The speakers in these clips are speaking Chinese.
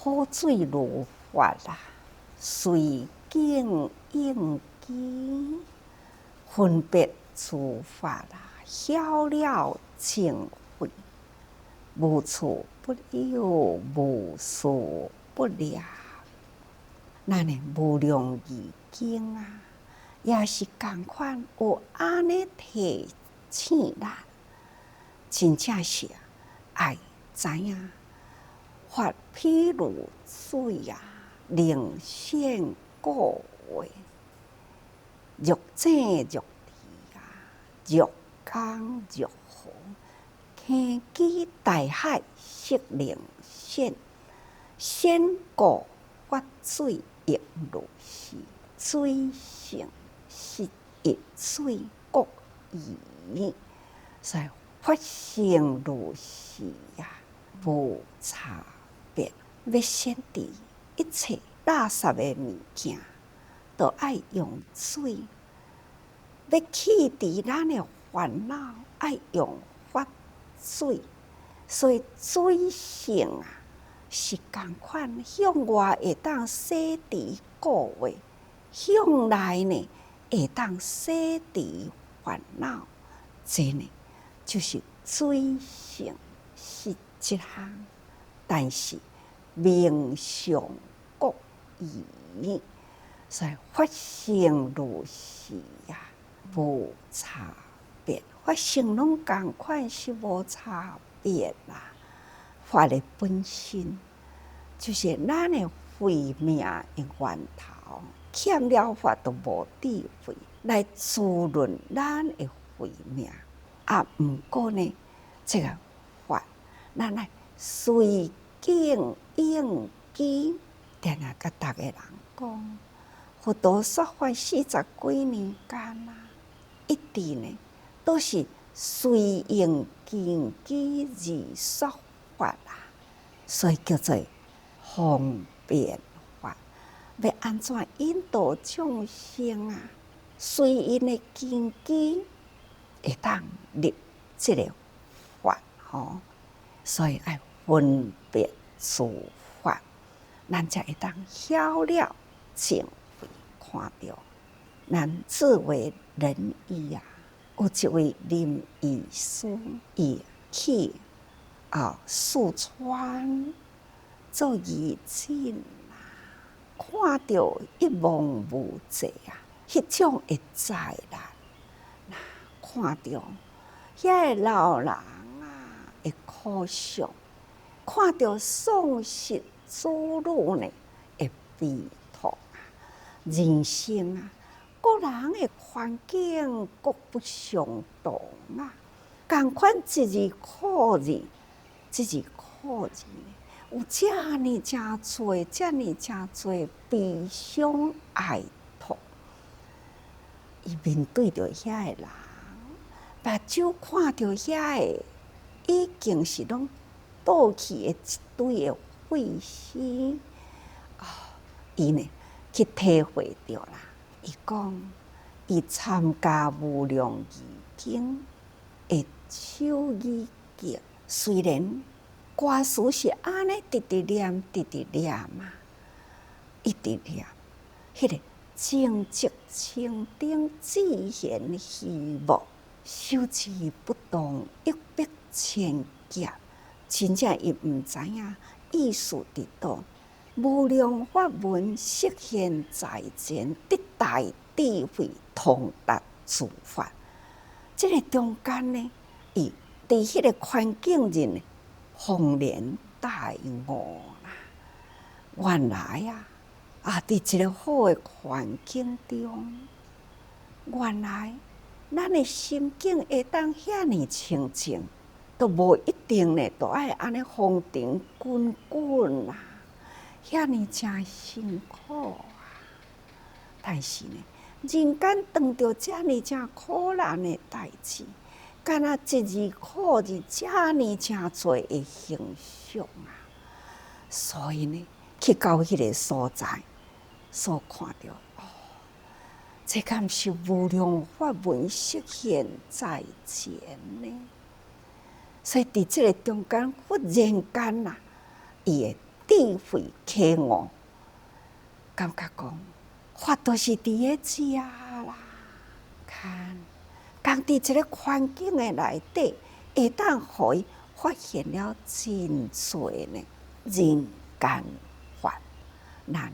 好水如法啦，随境应机，分别诸法啦，晓了净慧，无处不有，无所不了。咱的无量义经啊，也是同款有安尼提醒咱，真正是爱知影法譬如水啊，灵显故慧，愈静愈离啊，愈刚愈好。天机大海识灵显，显故法水亦如是。水性是一水各异，所以法性如是呀，无差别。要显示一切垃圾的物件，都爱用水；要去除咱的烦恼，爱用法水。所以水性啊，是同款向外会当洗涤过坏，向内呢会当洗涤烦恼。这呢就是水性是一项，但是名相各异，所以法性如是呀，无差别。法性拢同款，是无差别啦。法的本身就是咱的慧命的源头，欠了法都无智慧来滋润咱的慧命。毋过呢，这个法咱来随境应机，定定甲逐个人讲，佛陀说法40几年间啊，一直呢都是随应境机而说法啦，所以叫做方便法。要安怎引导众生啊？随因的境机会当入这个法吼，所以爱分别诸法，咱才会当晓了净慧，看到咱自为人医啊，有一位林医师，伊去四川做义诊啊，看到一望无际啊，迄种会知啦。看到遐个老人啊的苦相，看到丧失子女呢的悲痛啊，人生啊，各人的环境各不相同啊，同款一日苦日，一日苦日有遮尔悲伤哀痛，伊面对着遐个人。目睭看到遐个已经是拢倒去的一堆的废尸伊呢去体会着啦。伊讲，伊参加无量义经的手语节，虽然歌词是安尼直直念嘛，一直念，迄个正直清顶自现虚无。修持不动，一笔千劫，真正伊毋知影意思伫倒。无量法门示现在前，得大智慧，通达诸法。这个中间呢，伊伫迄个环境人恍然大悟啦。原来伫一个好的环境中，原来咱的心境会当遐尼清净，都无一定呢，都爱安尼风尘滚滚啊，遐尼真辛苦啊。但是呢，人间遇到遮尼真苦难的代志，敢若一日苦日遮尼真侪的形象啊。所以呢，去到迄个所在，所看到。这敢是无量法门示现在前呢？所以伫这个中间，忽然间伊会智慧开悟，感觉讲法都是伫个遮啦。看，讲伫一个环境的内底，会当互伊发现了真多呢人间法，咱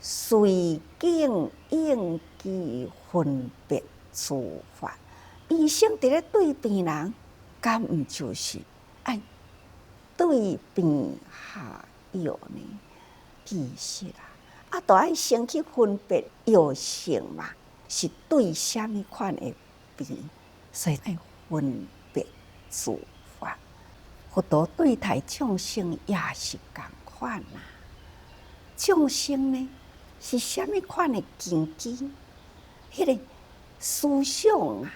随境应机分别处法。医生伫咧对病人，敢毋就是爱对病下药呢？其实啊，都爱先去分别药性嘛，是对虾米款的病，所以爱分别处法。佛陀对待众生也是共款啦。众生呢，是虾米款的根基？迄个思想啊、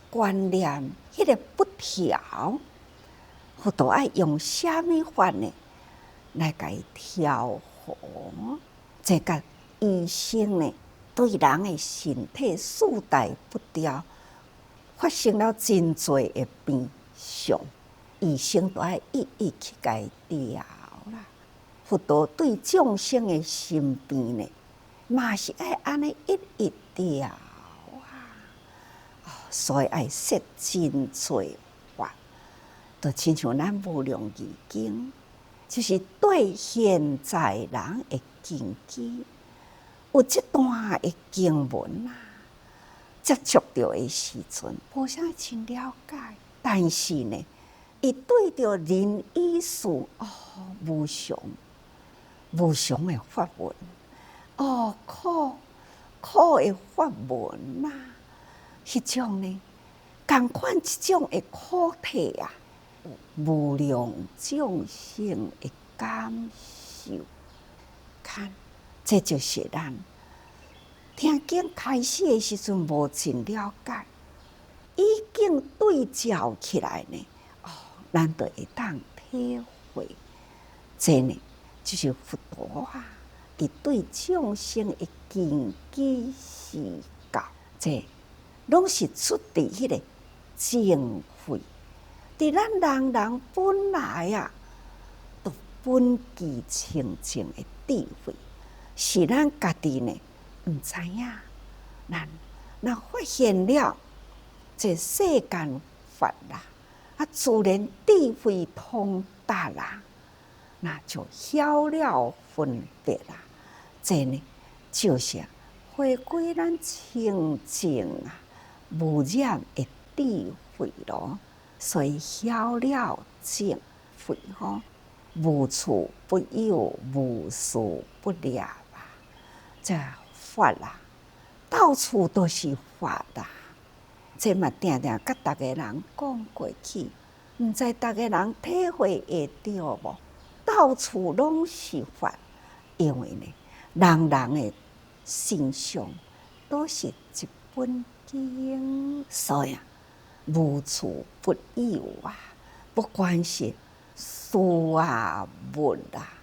观念，迄个不调，佛陀爱用虾米法呢来甲伊调和？这个医生呢，对人的身体四大不调，发生了真多的病相。医生都爱一一去甲伊调啦。佛陀对众生的心病呢，嘛是爱安尼一一调啊。所以爱说真多法，就亲像咱无量义经，就是对现在人的根基，有这段的经文啊，接触到的时阵，无啥真了解，但是呢，伊对着人意事无常的法文，苦的法文呐，迄种呢，共款一种的苦体啊，无量众生的感受。看，这就是咱听经开始的时阵无真了解，已经对照起来呢，咱就会当体会。这呢，就是佛陀啊，伊对众生的根基是教，这拢是出自迄个智慧。伫咱人本来啊，都本具清净的智慧，是咱家己呢毋知影。咱发现了这世间法啦，自然智慧通达啦，那就晓了分别啦。这呢，就是回归咱清净啊、无染的智慧咯。所以晓了智慧无处不有，无所不了啊。这法啦，到处都是法啦。这嘛定定甲逐个人讲过去，毋知逐个人体会会到无？到处拢是法，因为呢，人的心上都是一本经，所以无处不有啊。不管是事啊、物啊，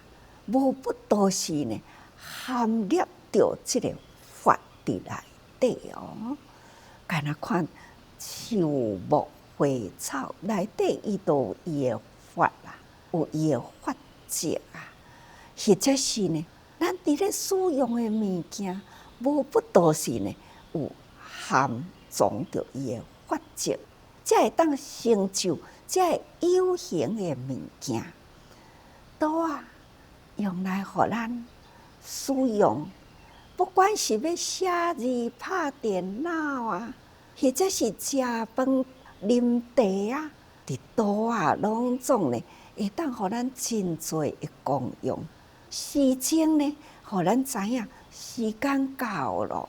无不都是呢含摄着这个法伫内底哦。敢若看树木花草内底，伊都有伊的法啦，有伊的法则啊。或者是呢，咱伫咧使用的物件，无不都是呢有含藏着伊的法则，才会当成就这有形的物件。都用来互咱使用，不管是要写字、拍电脑啊，或者是食饭、啉茶啊，伫刀拢总呢会当互咱真多的功用。时间呢，互咱知影时间到咯，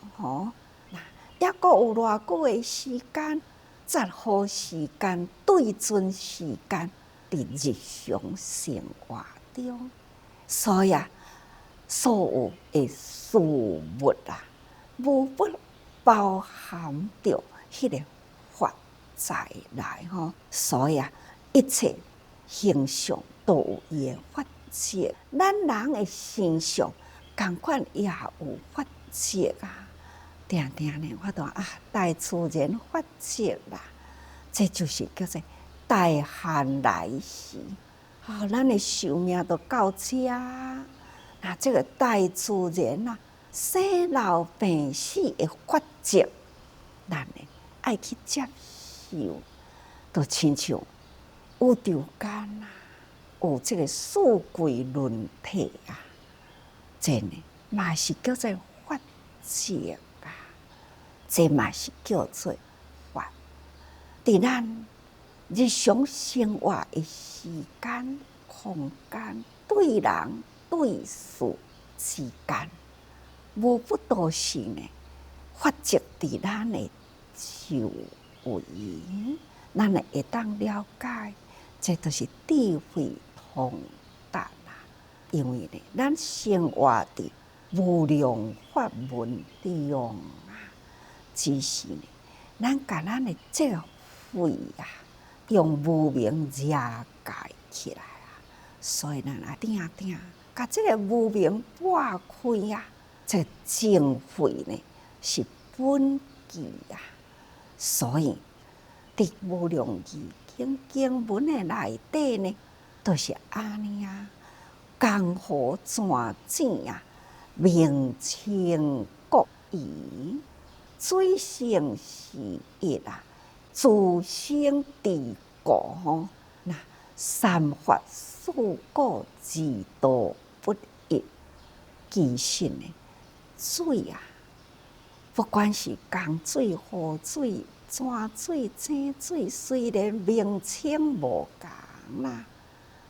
抑阁有偌久的时间，节好时间、对准时间，伫日常生活中。所以所有的事物无不包含着迄个法在内所以一切形象都有伊的法则。咱人的身上同款也有法则啊。定定呢，我都大自然法则啦，这就是叫做大限来时。咱的寿命都到这，那这个大自然啊，生老病死的法则，咱呢爱去接受，就亲像宇宙间啊，有这个四季轮替啊，这呢嘛是叫做法则啊，这嘛是叫做法。伫咱日常生活的时间、空间，对人对事之间，无不都是呢法则伫咱的周围，咱会当了解，这就是智慧通达啦。因为呢，咱生活伫无量法门中啊，只是呢，咱甲咱的这个慧啊，用无明遮盖起来啊，所以咱啊定定，甲这个无明拨开啊，这正慧呢是本具啊。所以伫无量义经文的内底呢，都是安尼啊，江河泉井啊，明清国义，水性是一啊，自生地故。那三法四果自度不一。其实呢，水啊，不管是江水、河水、泉水、井水，虽然名称无同啦，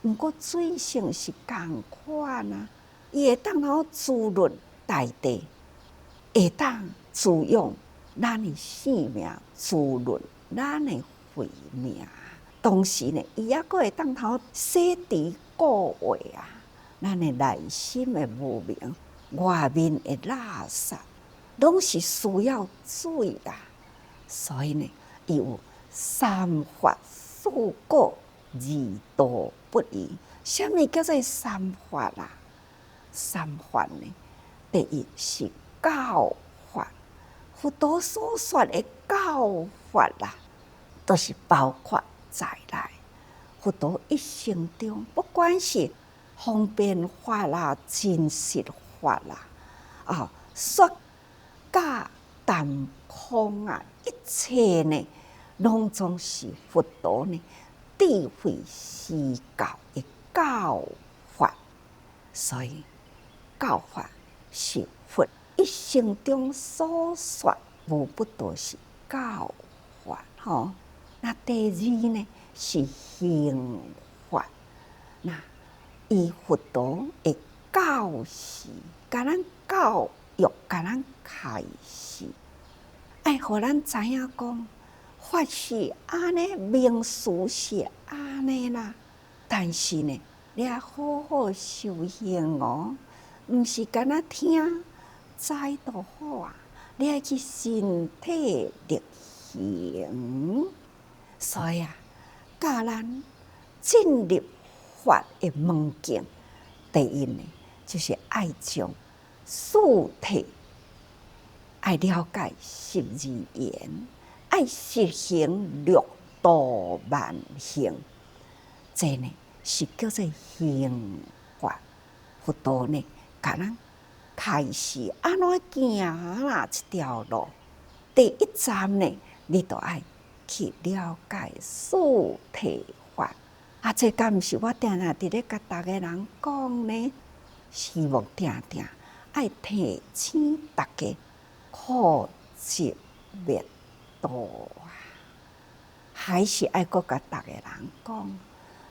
毋过水性是共款啊。伊会当好滋润大地，会当滋养咱的生命，滋润咱的慧命。同时呢，伊也阁会当好洗涤固化啊，咱的内心的无明、外面的垃圾，拢是需要水啊。所以呢，伊有三法四果二道不移。什么叫做三法啊？三法呢，第一是教法，佛陀所说的教法啦，都是包括在内。佛陀一生中，不管是方便法啦、真实法啦、说假谈空啊，一切呢，拢总是佛陀呢智慧施教的教法。所以教法是佛一生中所说，无不都是教法吼。那第二呢是行法，那以佛陀的教示，甲咱教育，甲咱开示，爱互咱知影讲，法是安尼，名词是安尼啦。但是呢，你要好好修行哦，毋是干那听知就好啊，你要去身体力行。所以啊，教咱进入法的门径，第一呢，就是爱将四谛，爱了解十二缘，爱实行六度万行，这呢是叫做行法。佛陀呢，甲咱开始安怎行啦这条路，第一站呢，你都爱去了解四谛法啊！这敢毋是我定定伫咧甲逐个人讲呢？希望定定爱提醒大家苦集灭道啊！还是爱阁甲逐个人讲，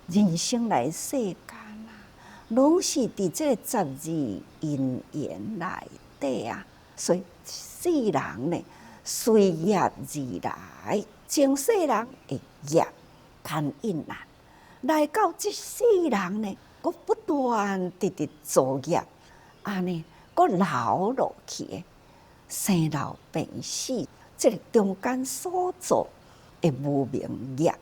人生来世间啊，拢是伫这个十二因缘内底啊，所以世人呢，随业而来。前世人的业牵引啊，来到这世人呢，佫不断地造业，安尼佫流落去的生老病死，这个中间所做的无明业，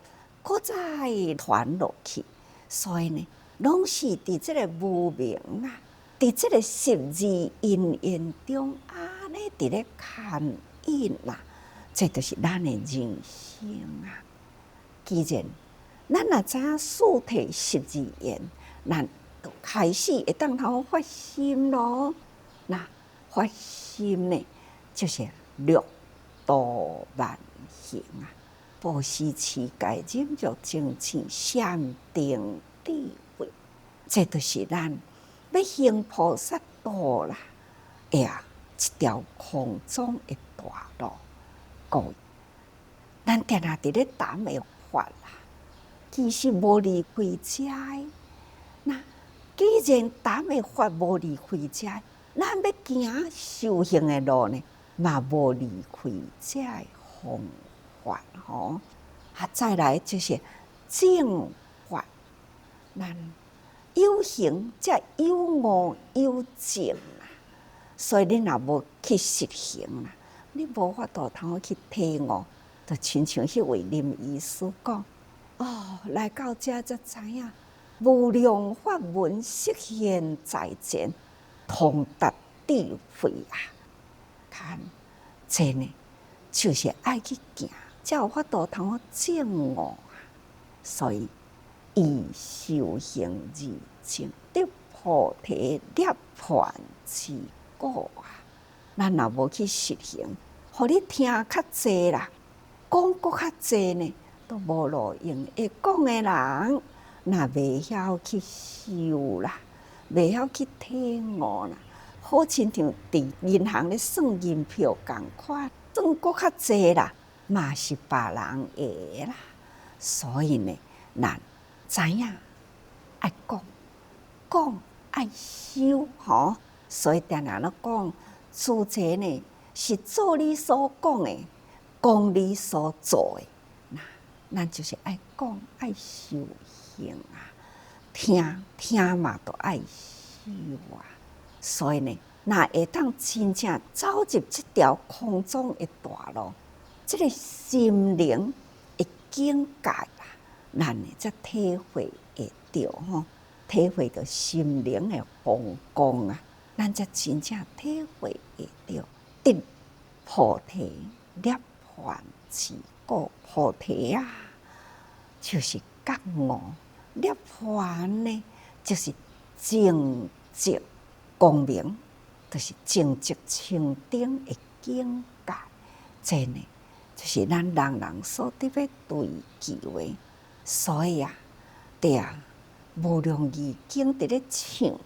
佫再传落去。所以呢，拢是伫这个无明啊，伫这个十二因缘中，安尼伫咧牵引啦。这就是咱的人生啊！既然咱若知影四谛十二缘，咱就开始会当通发心咯。那发心呢，就是六度万行啊，布施持戒忍辱精进禅定智慧，这就是咱要行菩萨道啦。哎呀，一条空中的大路，各位，咱定定伫咧谈的法啦，其实无离开遮的。那既然谈的法无离开遮，咱要行修行的路呢，嘛无离开遮的方法吼。再来就是正法，咱有行才有悟有证啦。所以你若无去实行啦，你无法度通去体悟。就亲像迄位林医师讲，来到遮才知影，无量法门实现在前，通达智慧啊！看，这呢就是爱去行，才有法度通证悟啊。所以，以修行而证得菩提涅槃之果啊！咱若无去实行，互你听较济啦。讲搁较济呢，都无路用。会讲的人，若袂晓去修啦，袂晓去体悟啦，好亲像伫银行咧算银票共款，算搁较济啦，嘛是别人的啦。所以呢，咱知影爱讲爱修吼。所以定定咧讲，主者呢是做你所讲的。讲你所做的，咱就是爱讲爱修行啊，听嘛都爱修啊。所以呢，若会当真正走入这条空中的大路，这个心灵的境界啦，咱呢才体会会到吼，体会到心灵的风光啊，咱才真正体会会到得菩提涅槃之果。菩提啊，就是觉悟；涅槃呢，就是正直光明，就是正直清净的境界。这呢，就是咱人人所得要追求的。所以啊，对啊，无量义经伫咧唱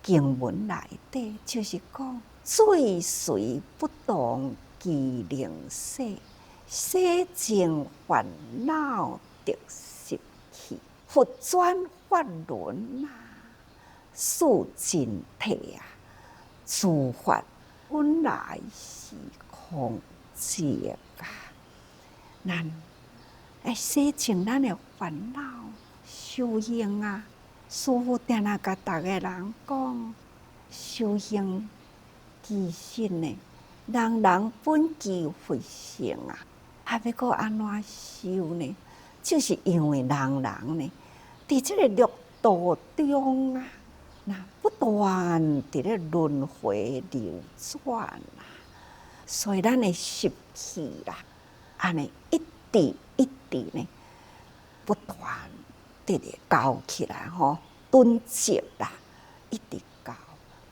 经文内底，就是讲水随不动其灵洗。洗净烦恼得习气，佛转法轮啊，速进体啊，诸法本来是空寂啊。咱爱洗净咱的烦恼，修行啊。师父定定甲逐个人讲，修行其实呢，人人本具佛性啊。要搁安怎修呢？就是因为人人呢，伫这个六道中啊，那不断伫咧轮回流转啊，所以咱的习气啦，安尼一滴一滴呢，不断地高起来吼，囤积啦，一直高，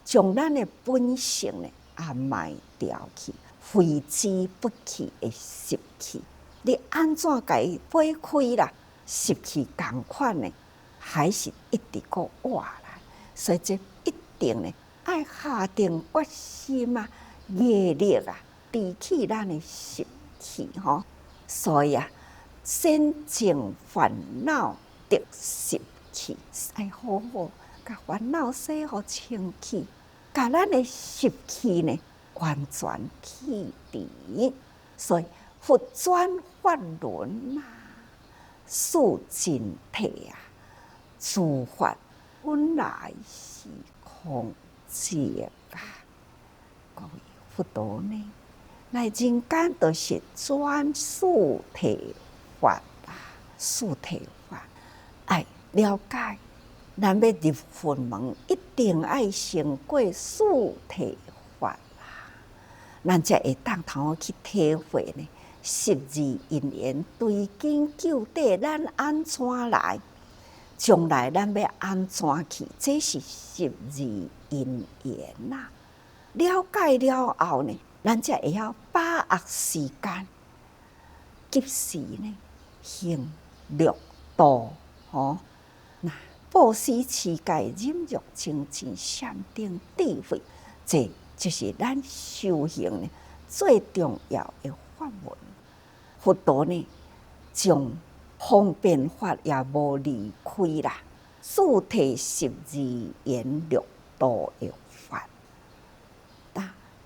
将咱的本性呢也卖掉去。挥之不去的习气，你安怎甲伊掰开啦？习气共款呢，还是一直搁活来？所以这一定呢，爱下定决心啊，业力啊，除去咱的习气吼。所以啊，先净烦恼得习气，爱好好甲烦恼洗互清气，甲咱的习气呢。完全去除，所以佛转法轮啊，速进体啊，诸法本来是空寂啊。各位佛陀呢，来人间都是转速体法啊，速体法，爱了解，咱要入佛门，一定爱先过速体法。咱才会当通去体会呢，十二因缘对境究底，咱安怎来？将来咱要安怎去？这是十二因缘呐。了解了后呢，咱才会晓把握时间，及时呢行乐道。那布施、持戒、忍辱、精进、禅定、智慧，这就是咱修行呢最重要的法门。佛陀呢，将方便法也无离开啦，四谛十二缘六道的法。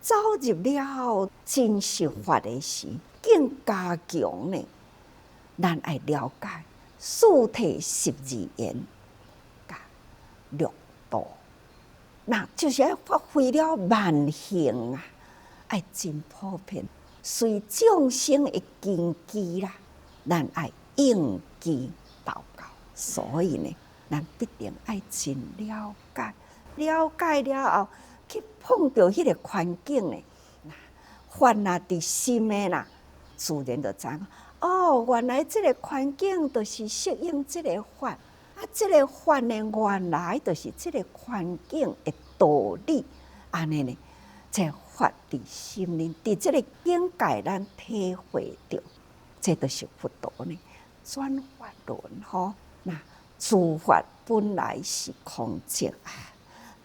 走入了真实法的时，更加强呢，咱爱了解四谛十二缘甲六道，那就是要发挥了万行啊，爱真普遍，随众生的根基啦，咱爱应机祷告。所以呢，咱必定爱真了解，了解了后，去碰到迄个环境呢，法若伫心的啦，自然就知影哦，原来这个环境就是适应这个法，这个法呢，原来就是这个环境的道理。安尼呢，这法伫心里，伫这个境界，咱体会到，这就是佛陀呢转法轮吼。那诸法本来是空寂啊，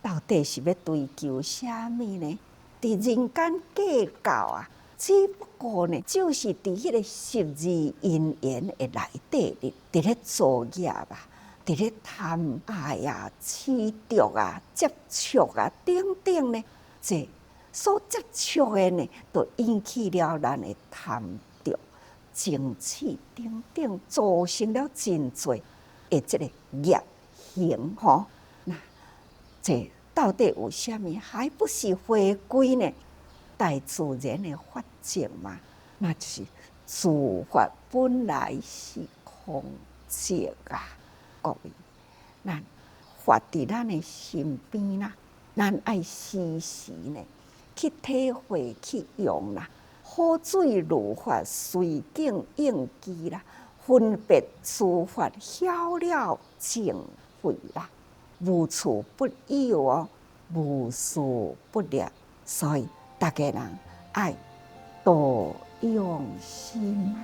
到底是要追求啥物呢？伫人间计较啊，只不过呢，就是伫迄个十二因缘的内底伫咧作业啊，伫咧贪爱啊、痴着啊、接触啊等等呢，这所接触的呢，就引起了咱的贪着、精气等等，造成了真多的这个业行吼。那这到底有啥物？还不是回归呢大自然的法则嘛？那就是诸法本来是空寂啊！各位，咱法伫咱的身边啦，咱爱时时呢去体会去用啦。好水如法，随境应机啦，分别诸法，晓了净慧啦。无处不有哦，无所不了。所以大家人爱多用心。